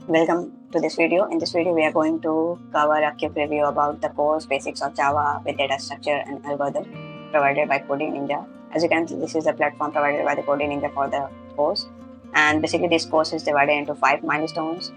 Welcome to this video. In this video, we are going to cover a quick review about the course Basics of Java with Data Structure and Algorithm provided by Coding Ninja. As you can see, this is the platform provided by the Coding Ninja for the course. And basically, this course is divided into 5 milestones.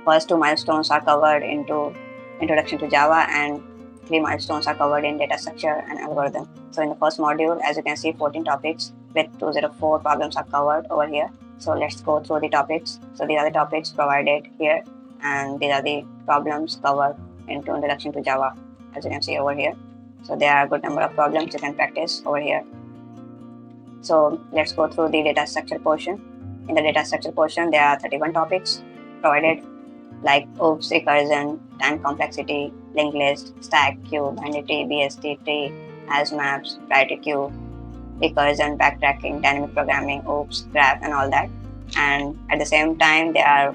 First 2 milestones are covered into Introduction to Java, and 3 milestones are covered in Data Structure and Algorithm. So in the first module, as you can see, 14 topics with 204 problems are covered over here. So let's go through the topics. So these are the topics provided here, and these are the problems covered into Introduction to Java, as you can see over here. So there are a good number of problems you can practice over here. So let's go through the data structure portion. In the data structure portion, there are 31 topics provided, like OOPS, recursion, time complexity, linked list, stack, queue, binary, BST, tree, as maps, priority queue, recursion, backtracking, dynamic programming, OOPS, graph, and all that. And at the same time, there are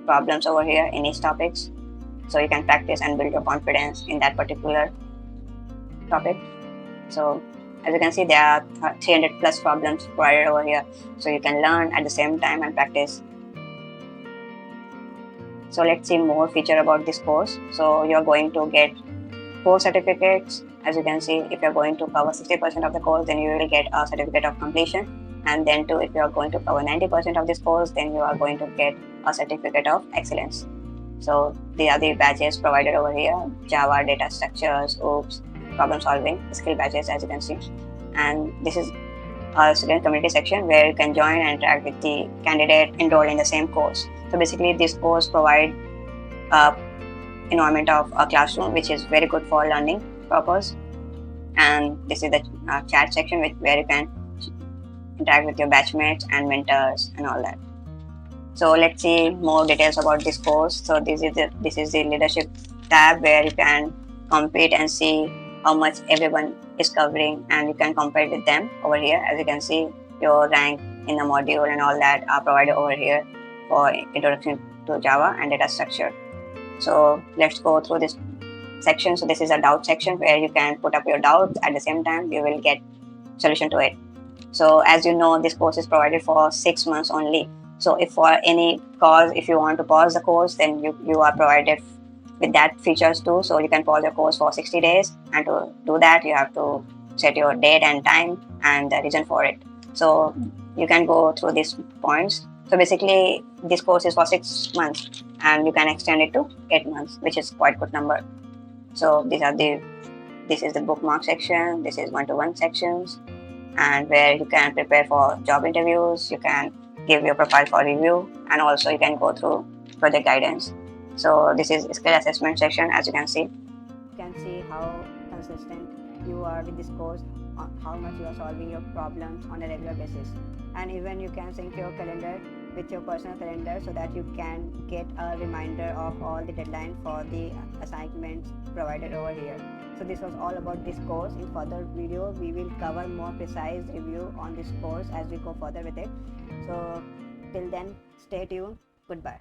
problems over here in each topics, so you can practice and build your confidence in that particular topic. So as you can see, there are 300 plus problems provided over here, so you can learn at the same time and practice. So let's see more feature about this course. So you're going to get 4 certificates. As you can see, if you're going to cover 60% of the course, then you will get a certificate of completion. And then too, if you are going to cover 90% of this course, then you are going to get a certificate of excellence. So these are the badges provided over here: Java, data structures, OOPS, problem solving, skill badges, as you can see. And this is a student community section where you can join and interact with the candidate enrolled in the same course. So basically, this course provides a environment of a classroom, which is very good for learning purpose. And this is the chat section where you can interact with your batchmates and mentors and all that. So let's see more details about this course. So this is the leadership tab where you can compete and see how much everyone is covering, and you can compare with them over here. As you can see, your rank in the module and all that are provided over here for Introduction to Java and Data Structure. So let's go through this section. So this is a doubt section where you can put up your doubts. At the same time, you will get solution to it. So as you know, this course is provided for 6 months only. So if for any cause, if you want to pause the course, then you are provided with that features too. So you can pause your course for 60 days, and to do that, you have to set your date and time and the reason for it. So you can go through these points. So basically, this course is for 6 months, and you can extend it to 8 months, which is quite good number. So this is the bookmark section. This is one-to-one sections, and where you can prepare for job interviews. You can give your profile for review, and also you can go through project guidance. So this is skill assessment section. As you can see how consistent you are with this course, how much you are solving your problems on a regular basis. And even you can sync your calendar with your personal calendar so that you can get a reminder of all the deadline for the assignments provided over here. So this was all about this course. In further video, we will cover more precise review on this course as we go further with it. So till then, stay tuned. Goodbye.